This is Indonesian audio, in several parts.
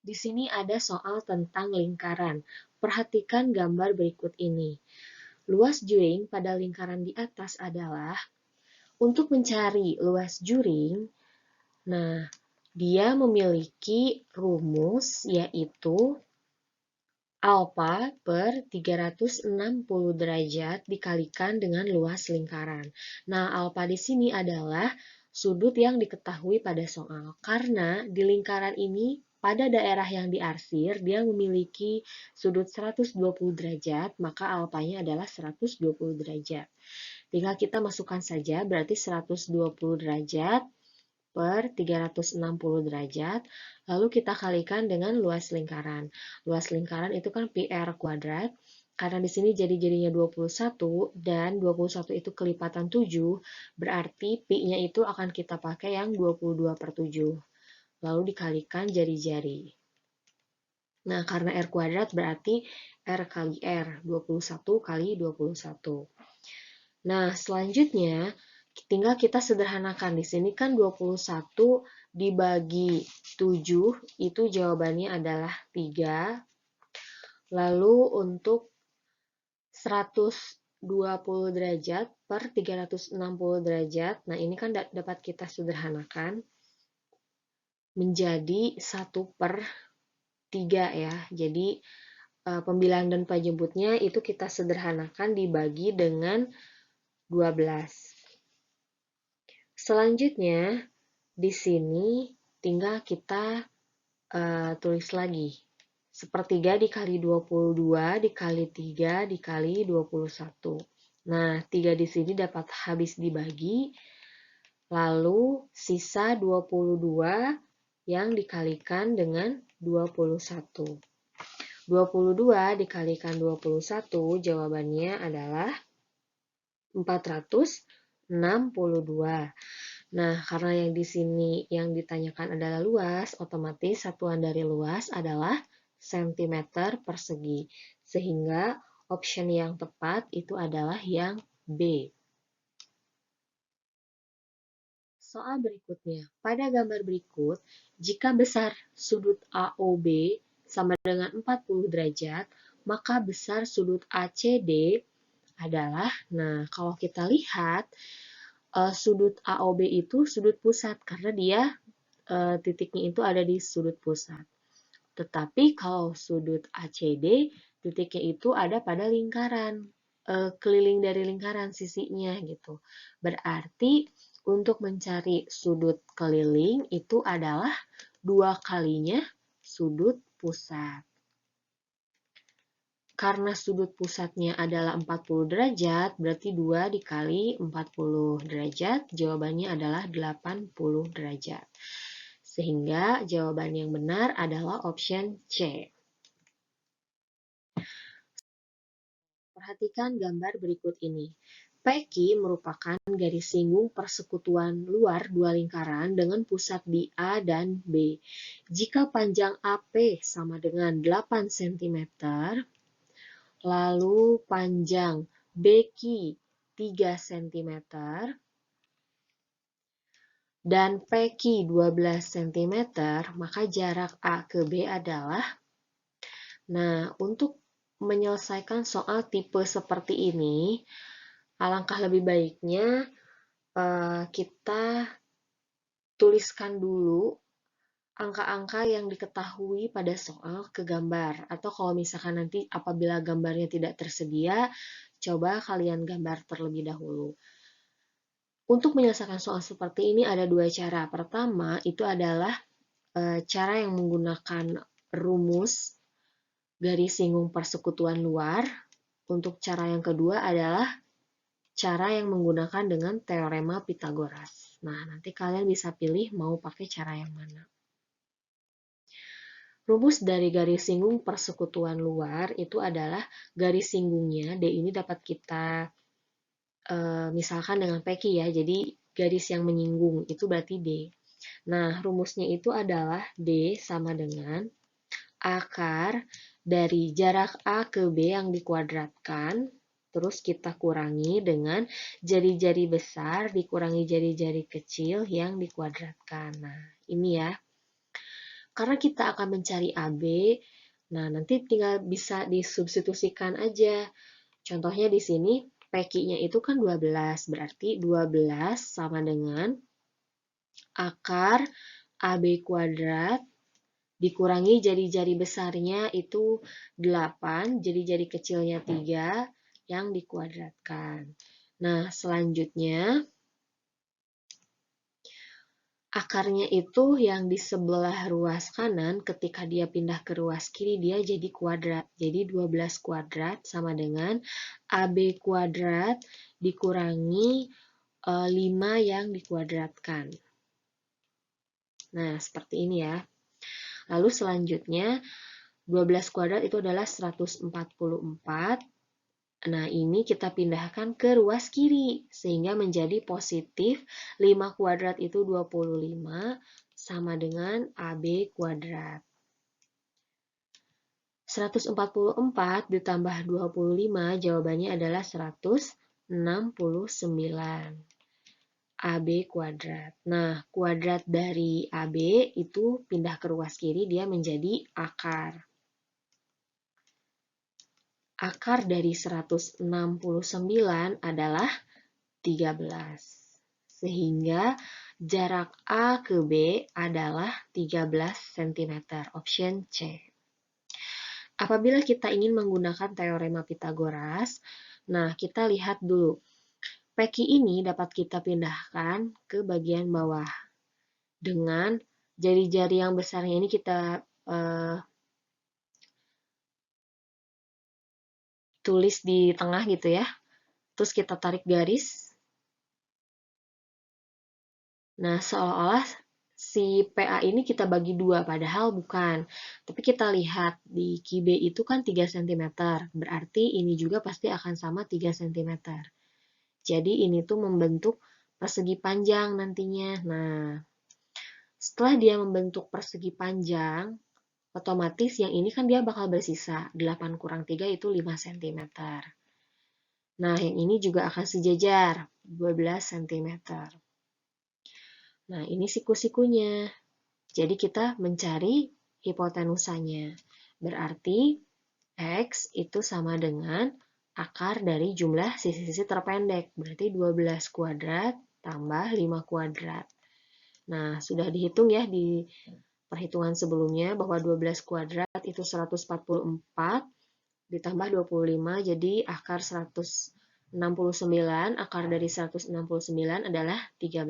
Di sini ada soal tentang lingkaran. Perhatikan gambar berikut ini. Luas juring pada lingkaran di atas adalah, untuk mencari luas juring, nah, dia memiliki rumus yaitu alfa per 360 derajat dikalikan dengan luas lingkaran. Nah, alfa di sini adalah sudut yang diketahui pada soal. Karena di lingkaran ini, pada daerah yang diarsir, dia memiliki sudut 120 derajat, maka alfanya adalah 120 derajat. Tinggal kita masukkan saja, berarti 120 derajat per 360 derajat, lalu kita kalikan dengan luas lingkaran. Luas lingkaran itu kan pi r kuadrat, karena di sini jadinya 21, dan 21 itu kelipatan 7, berarti pi-nya itu akan kita pakai yang 22/7. Lalu dikalikan jari-jari. Nah, karena r kuadrat berarti r kali r, 21 kali 21. Nah, selanjutnya tinggal kita sederhanakan. Di sini kan 21 dibagi 7, itu jawabannya adalah 3. Lalu untuk 120 derajat per 360 derajat, nah ini kan dapat kita sederhanakan menjadi 1/3 ya. Jadi pembilang dan penjemputnya itu kita sederhanakan dibagi dengan 12. Selanjutnya, di sini tinggal kita tulis lagi. 1/3 dikali 22 dikali 3 dikali 21. Nah, 3 di sini dapat habis dibagi, lalu sisa 22 yang dikalikan dengan 21. 22 dikalikan 21, jawabannya adalah 462. Nah, karena yang di sini yang ditanyakan adalah luas, otomatis satuan dari luas adalah sentimeter persegi. Sehingga option yang tepat itu adalah yang B. Soal berikutnya. Pada gambar berikut, jika besar sudut AOB sama dengan 40 derajat, maka besar sudut ACD adalah, nah kalau kita lihat, sudut AOB itu sudut pusat karena dia titiknya itu ada di sudut pusat. Tetapi kalau sudut ACD, titiknya itu ada pada lingkaran, keliling dari lingkaran sisinya gitu. Berarti untuk mencari sudut keliling itu adalah 2 kalinya sudut pusat. Karena sudut pusatnya adalah 40 derajat, berarti 2 dikali 40 derajat, jawabannya adalah 80 derajat. Sehingga jawaban yang benar adalah option C. Perhatikan gambar berikut ini. PQ merupakan garis singgung persekutuan luar dua lingkaran dengan pusat di A dan B. Jika panjang AP sama dengan 8 cm, lalu panjang BQ 3 cm, dan PQ 12 cm, maka jarak A ke B adalah, nah untuk menyelesaikan soal tipe seperti ini, alangkah lebih baiknya kita tuliskan dulu angka-angka yang diketahui pada soal ke gambar. Atau kalau misalkan nanti apabila gambarnya tidak tersedia, coba kalian gambar terlebih dahulu. Untuk menyelesaikan soal seperti ini ada dua cara. Pertama, itu adalah cara yang menggunakan rumus garis singgung persekutuan luar. Untuk cara yang kedua adalah cara yang menggunakan dengan teorema Pythagoras. Nah, nanti kalian bisa pilih mau pakai cara yang mana. Rumus dari garis singgung persekutuan luar itu adalah garis singgungnya, D ini dapat kita misalkan dengan PQ ya, jadi garis yang menyinggung itu berarti D. Nah, rumusnya itu adalah D sama dengan akar dari jarak A ke B yang dikuadratkan, terus kita kurangi dengan jari-jari besar dikurangi jari-jari kecil yang dikuadratkan. Nah, ini ya. karena kita akan mencari AB, nah nanti tinggal bisa disubstitusikan aja. Contohnya di sini PQ-nya itu kan 12, berarti 12 sama dengan akar AB kuadrat dikurangi jari-jari besarnya itu 8, jari-jari kecilnya 3 yang dikuadratkan. Nah, selanjutnya akarnya itu yang di sebelah ruas kanan, ketika dia pindah ke ruas kiri, dia jadi kuadrat. Jadi 12 kuadrat sama dengan AB kuadrat dikurangi 5 yang dikuadratkan. Nah, seperti ini ya. Lalu selanjutnya, 12 kuadrat itu adalah 144. Nah, ini kita pindahkan ke ruas kiri, sehingga menjadi positif 5 kuadrat itu 25, sama dengan AB kuadrat. 144 ditambah 25, jawabannya adalah 169. AB kuadrat. Nah, kuadrat dari AB itu pindah ke ruas kiri, dia menjadi akar. Akar dari 169 adalah 13. Sehingga jarak A ke B adalah 13 cm. Option C. Apabila kita ingin menggunakan teorema Pitagoras, nah kita lihat dulu. PQ ini dapat kita pindahkan ke bagian bawah. Dengan jari-jari yang besarnya ini kita tulis di tengah gitu ya. Terus kita tarik garis. Nah, seolah-olah si PA ini kita bagi dua, padahal bukan. Tapi kita lihat di QB itu kan 3 cm, berarti ini juga pasti akan sama 3 cm. Jadi ini tuh membentuk persegi panjang nantinya. Nah, setelah dia membentuk persegi panjang, otomatis yang ini kan dia bakal bersisa. 8 kurang 3 itu 5 cm. Nah, yang ini juga akan sejajar, 12 cm. Nah, ini siku-sikunya. Jadi kita mencari hipotenusanya. Berarti X itu sama dengan akar dari jumlah sisi-sisi terpendek. Berarti 12 kuadrat tambah 5 kuadrat. Nah, sudah dihitung ya di perhitungan sebelumnya bahwa 12 kuadrat itu 144 ditambah 25, jadi akar 169, akar dari 169 adalah 13.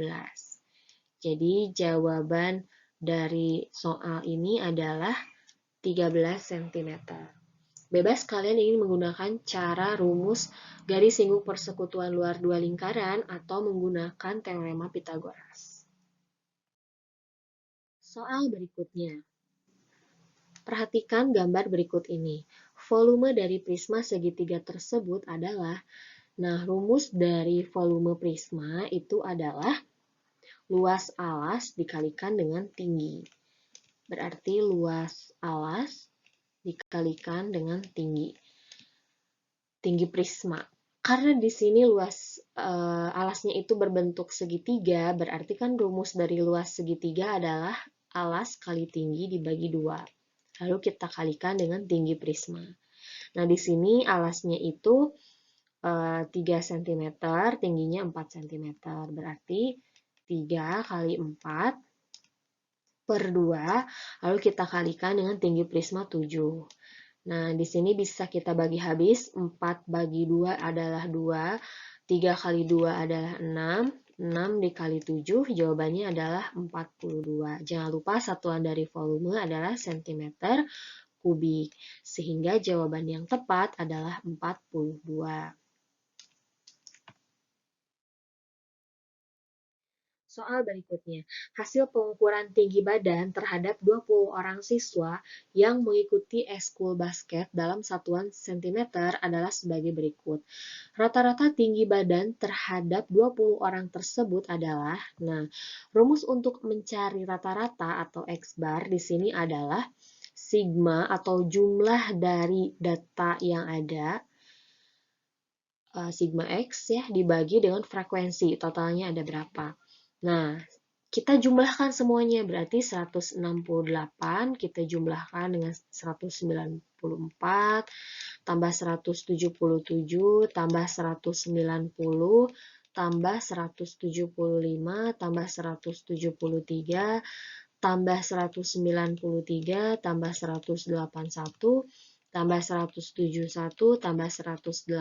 Jadi jawaban dari soal ini adalah 13 cm. Bebas kalian ingin menggunakan cara rumus garis singgung persekutuan luar dua lingkaran atau menggunakan teorema Pitagoras. Soal berikutnya. Perhatikan gambar berikut ini. Volume dari prisma segitiga tersebut adalah, nah rumus dari volume prisma itu adalah luas alas dikalikan dengan tinggi. Berarti luas alas dikalikan dengan tinggi prisma. Karena di sini luas alasnya itu berbentuk segitiga, berarti kan rumus dari luas segitiga adalah alas kali tinggi dibagi 2. Lalu kita kalikan dengan tinggi prisma. Nah, di sini alasnya itu 3 cm, tingginya 4 cm. Berarti 3 kali 4 per 2, lalu kita kalikan dengan tinggi prisma 7. Nah, di sini bisa kita bagi habis, 4 bagi 2 adalah 2, 3 kali 2 adalah 6, 6 dikali 7, jawabannya adalah 42. Jangan lupa satuan dari volume adalah cm kubik, sehingga jawaban yang tepat adalah 42. Soal berikutnya, hasil pengukuran tinggi badan terhadap 20 orang siswa yang mengikuti ekskul basket dalam satuan cm adalah sebagai berikut. Rata-rata tinggi badan terhadap 20 orang tersebut adalah, nah, rumus untuk mencari rata-rata atau X-bar di sini adalah sigma atau jumlah dari data yang ada, sigma X ya, dibagi dengan frekuensi, totalnya ada berapa. Nah, kita jumlahkan semuanya, berarti 168 kita jumlahkan dengan 194, tambah 177, tambah 190, tambah 175, tambah 173, tambah 193, tambah 181, tambah 171, tambah 180,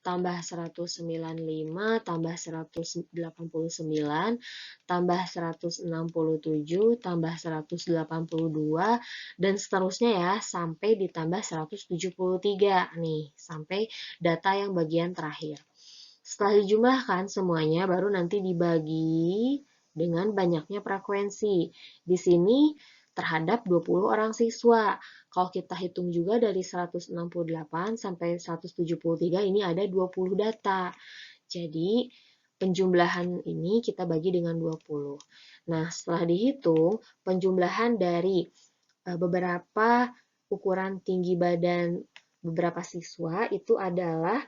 tambah 195, tambah 189, tambah 167, tambah 182, dan seterusnya ya, sampai ditambah 173 nih, sampai data yang bagian terakhir. Setelah dijumlahkan semuanya, baru nanti dibagi dengan banyaknya frekuensi. Di sini terhadap 20 orang siswa. Kalau kita hitung juga dari 168 sampai 173 ini ada 20 data. Jadi penjumlahan ini kita bagi dengan 20. Nah, setelah dihitung, penjumlahan dari beberapa ukuran tinggi badan beberapa siswa itu adalah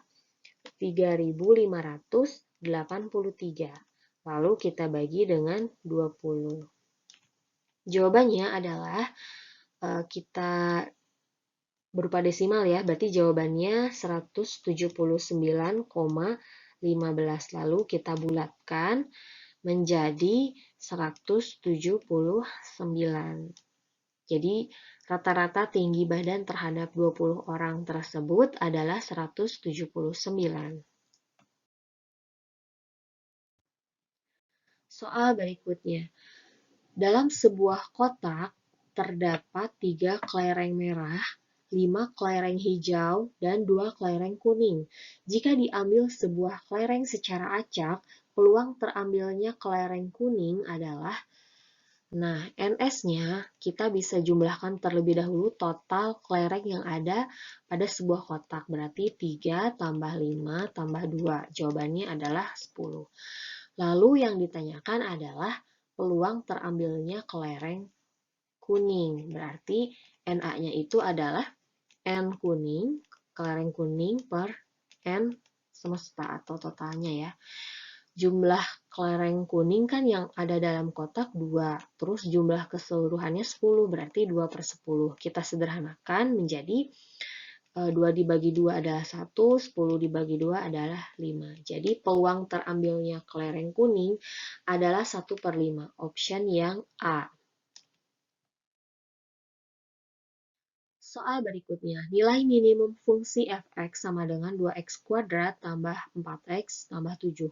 3.583. Lalu kita bagi dengan 20. Jawabannya adalah kita berupa desimal ya, berarti jawabannya 179,15. Lalu kita bulatkan menjadi 179. Jadi rata-rata tinggi badan terhadap 20 orang tersebut adalah 179. Soal berikutnya. Dalam sebuah kotak terdapat 3 kelereng merah, 5 kelereng hijau, dan 2 kelereng kuning. Jika diambil sebuah kelereng secara acak, peluang terambilnya kelereng kuning adalah, nah, NS-nya kita bisa jumlahkan terlebih dahulu total kelereng yang ada pada sebuah kotak. Berarti 3 tambah 5 tambah 2. Jawabannya adalah 10. Lalu yang ditanyakan adalah peluang terambilnya kelereng kuning. Berarti Na-nya itu adalah N kuning, kelereng kuning per N semesta atau totalnya ya. Jumlah kelereng kuning kan yang ada dalam kotak 2, terus jumlah keseluruhannya 10, berarti 2 per 10. Kita sederhanakan menjadi 2 dibagi 2 adalah 1, 10 dibagi 2 adalah 5. Jadi peluang terambilnya kelereng kuning adalah 1 per 5, option yang A. Soal berikutnya, nilai minimum fungsi f(x) sama dengan 2x kuadrat tambah 4x tambah 7.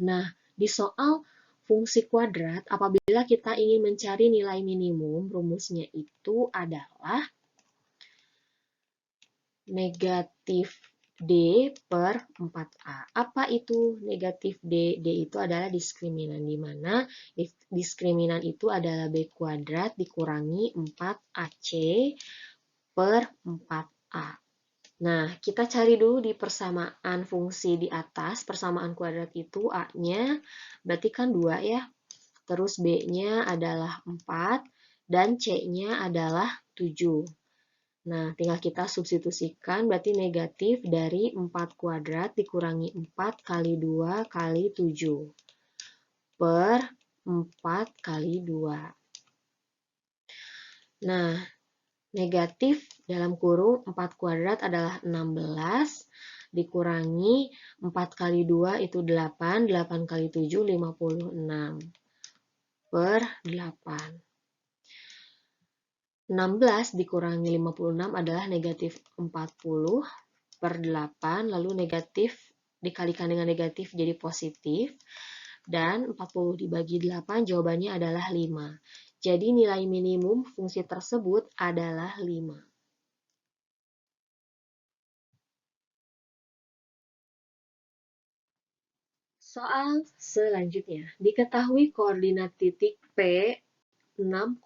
Nah, di soal fungsi kuadrat, apabila kita ingin mencari nilai minimum, rumusnya itu adalah negatif D per 4A. Apa itu negatif D? D itu adalah diskriminan, di mana diskriminan itu adalah B kuadrat dikurangi 4AC per 4A. Nah, kita cari dulu di persamaan fungsi di atas. Persamaan kuadrat itu A-nya berarti kan 2 ya. Terus B-nya adalah 4 dan C-nya adalah 7. Nah, tinggal kita substitusikan, berarti negatif dari 4 kuadrat dikurangi 4 kali 2 kali 7 per 4 kali 2. Nah, negatif dalam kurung 4 kuadrat adalah 16, dikurangi 4 kali 2 itu 8, 8 kali 7 56 per 8. 16 dikurangi 56 adalah negatif 40 per 8, lalu negatif dikalikan dengan negatif jadi positif, dan 40 dibagi 8 jawabannya adalah 5. Jadi nilai minimum fungsi tersebut adalah 5. Soal selanjutnya, diketahui koordinat titik P 6,0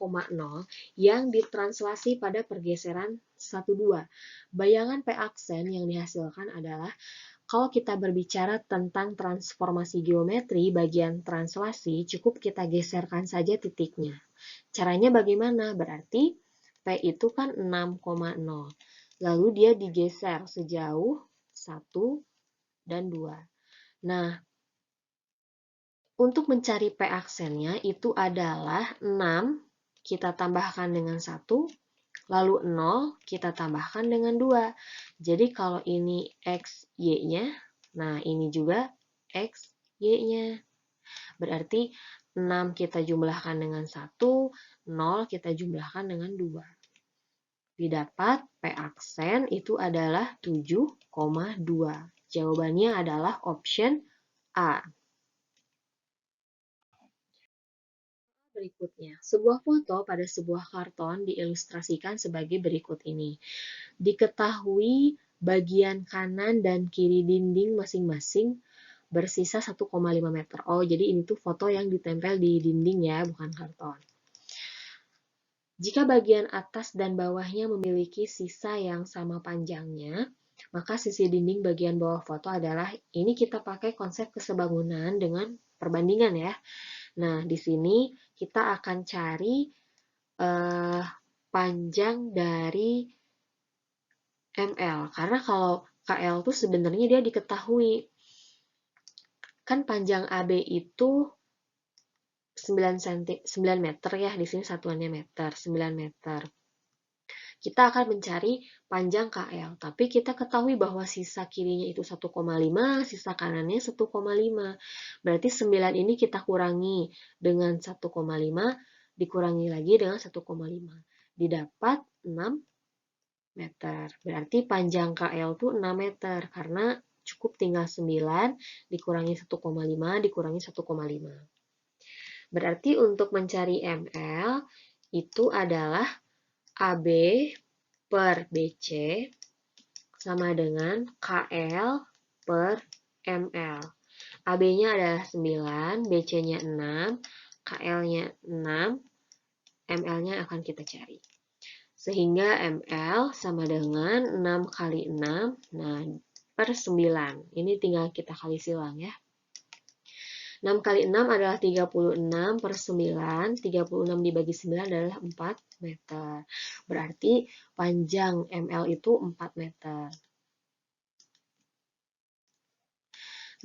yang ditranslasi pada pergeseran 12. Bayangan P aksen yang dihasilkan adalah, kalau kita berbicara tentang transformasi geometri bagian translasi, cukup kita geserkan saja titiknya. Caranya bagaimana? Berarti P itu kan 6,0. Lalu dia digeser sejauh 1 dan 2. Nah, Untuk mencari P aksennya itu adalah 6 kita tambahkan dengan 1, lalu 0 kita tambahkan dengan 2. Jadi kalau ini X, Y-nya, nah ini juga X, Y-nya. Berarti 6 kita jumlahkan dengan 1, 0 kita jumlahkan dengan 2. Didapat P aksen itu adalah 7,2. Jawabannya adalah option A. Berikutnya, sebuah foto pada sebuah karton diilustrasikan sebagai berikut ini. Diketahui bagian kanan dan kiri dinding masing-masing bersisa 1,5 meter. Oh, jadi ini tuh foto yang ditempel di dinding ya, bukan karton. Jika bagian atas dan bawahnya memiliki sisa yang sama panjangnya, maka sisi dinding bagian bawah foto adalah, ini kita pakai konsep kesebangunan dengan perbandingan ya. Nah, di sini kita akan cari panjang dari ML. Karena kalau KL itu sebenarnya dia diketahui. Kan panjang AB itu 9 meter ya, di sini satuannya meter, 9 meter. Kita akan mencari panjang KL, tapi kita ketahui bahwa sisa kirinya itu 1,5, sisa kanannya 1,5. Berarti 9 ini kita kurangi dengan 1,5, dikurangi lagi dengan 1,5. Didapat 6 meter. Berarti panjang KL itu 6 meter, karena cukup tinggal 9, dikurangi 1,5, dikurangi 1,5. Berarti untuk mencari ML, itu adalah AB per BC sama dengan KL per ML. AB-nya adalah 9, BC-nya 6, KL-nya 6, ML-nya akan kita cari. Sehingga ML sama dengan 6 kali 6, nah per 9. Ini tinggal kita kali silang ya. 6 kali 6 adalah 36 per 9. 36 dibagi 9 adalah 4 meter. Berarti panjang ML itu 4 meter.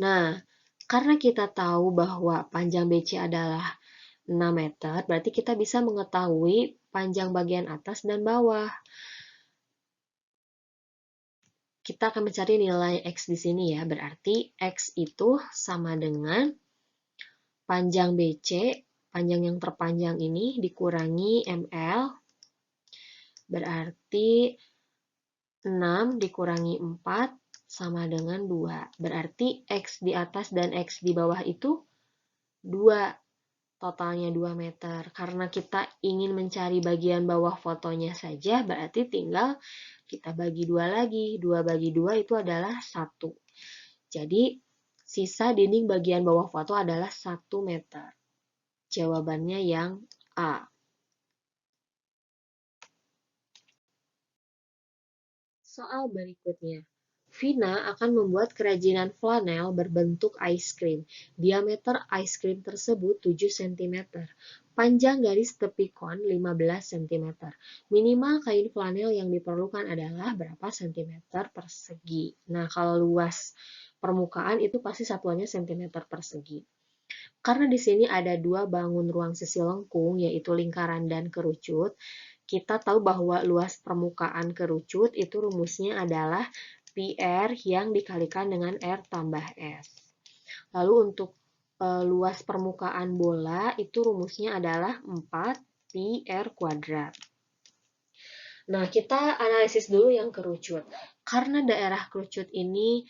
Nah, karena kita tahu bahwa panjang BC adalah 6 meter, berarti kita bisa mengetahui panjang bagian atas dan bawah. Kita akan mencari nilai X di sini ya. Berarti X itu sama dengan panjang BC, panjang yang terpanjang ini dikurangi ML, berarti 6 dikurangi 4 sama dengan 2. Berarti X di atas dan X di bawah itu 2, totalnya 2 meter. Karena kita ingin mencari bagian bawah fotonya saja, berarti tinggal kita bagi 2 lagi. 2 bagi 2 itu adalah 1. Jadi, sisa dinding bagian bawah foto adalah 1 meter. Jawabannya yang A. Soal berikutnya. Vina akan membuat kerajinan flanel berbentuk ice cream. Diameter ice cream tersebut 7 cm. Panjang garis tepi kon 15 cm. Minimal kain flanel yang diperlukan adalah berapa cm persegi. Nah, kalau luas permukaan itu pasti satuannya cm persegi. Karena di sini ada dua bangun ruang sisi lengkung, yaitu lingkaran dan kerucut, kita tahu bahwa luas permukaan kerucut itu rumusnya adalah PR yang dikalikan dengan R tambah S. Lalu untuk luas permukaan bola itu rumusnya adalah 4 PR kuadrat. Nah, kita analisis dulu yang kerucut. Karena daerah kerucut ini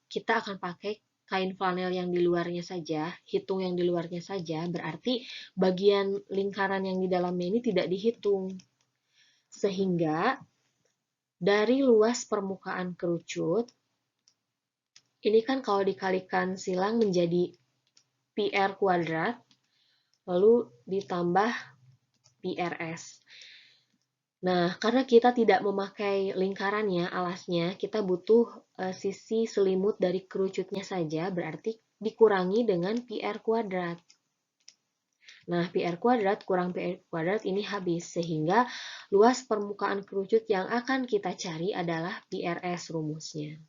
kita akan pakai kain flanel yang di luarnya saja, hitung yang di luarnya saja, berarti bagian lingkaran yang di dalamnya ini tidak dihitung. Sehingga dari luas permukaan kerucut, ini kan kalau dikalikan silang menjadi PR kuadrat, lalu ditambah PRS. Nah, karena kita tidak memakai lingkarannya, alasnya, kita butuh sisi selimut dari kerucutnya saja, berarti dikurangi dengan PR kuadrat. Nah, PR kuadrat kurang PR kuadrat ini habis, sehingga luas permukaan kerucut yang akan kita cari adalah PRS rumusnya.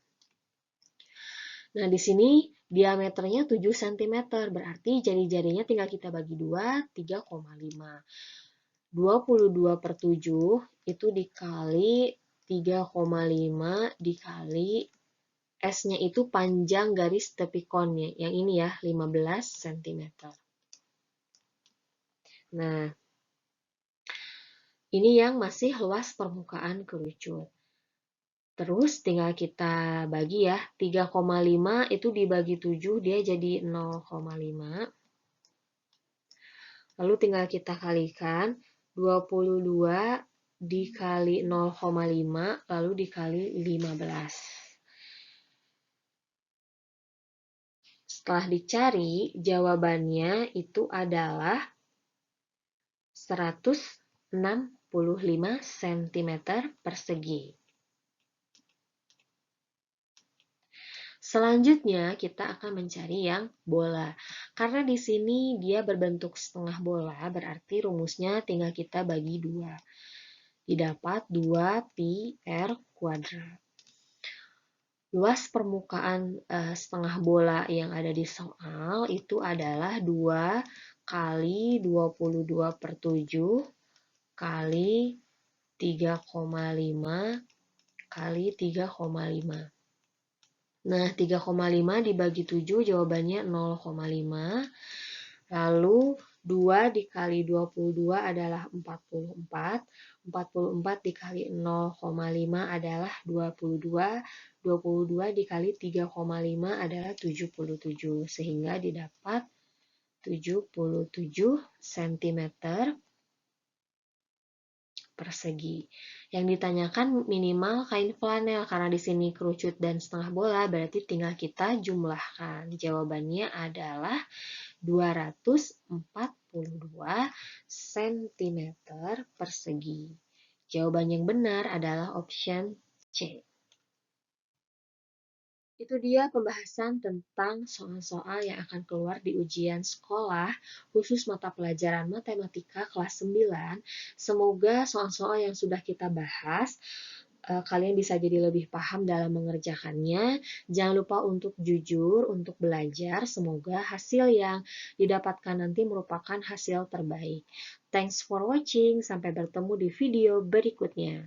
Nah, di sini Diameternya 7 cm, berarti jari-jarinya tinggal kita bagi 2, 3,5. 22/7 itu dikali 3,5 dikali S-nya itu panjang garis tepi konnya. Yang ini ya, 15 cm. Nah, ini yang masih luas permukaan kerucut. Terus tinggal kita bagi ya, 3,5 itu dibagi 7, dia jadi 0,5. Lalu tinggal kita kalikan, 22 dikali 0,5, lalu dikali 15. Setelah dicari, jawabannya itu adalah 165 cm persegi. Selanjutnya, kita akan mencari yang bola. Karena di sini dia berbentuk setengah bola, berarti rumusnya tinggal kita bagi 2. Didapat 2pi r kuadrat. Luas permukaan setengah bola yang ada di soal itu adalah 2 kali 22/7 kali 3,5 kali 3,5. Nah, 3,5 dibagi 7 jawabannya 0,5. Lalu 2 dikali 22 adalah 44. 44 dikali 0,5 adalah 22. 22 dikali 3,5 adalah 77. Sehingga didapat 77 cm persegi. Yang ditanyakan minimal kain flanel, karena di sini kerucut dan setengah bola, berarti tinggal kita jumlahkan. Jawabannya adalah 242 cm persegi. Jawaban yang benar adalah option C. Itu dia pembahasan tentang soal-soal yang akan keluar di ujian sekolah khusus mata pelajaran matematika kelas 9. Semoga soal-soal yang sudah kita bahas kalian bisa jadi lebih paham dalam mengerjakannya. Jangan lupa untuk jujur, untuk belajar. Semoga hasil yang didapatkan nanti merupakan hasil terbaik. Thanks for watching. Sampai bertemu di video berikutnya.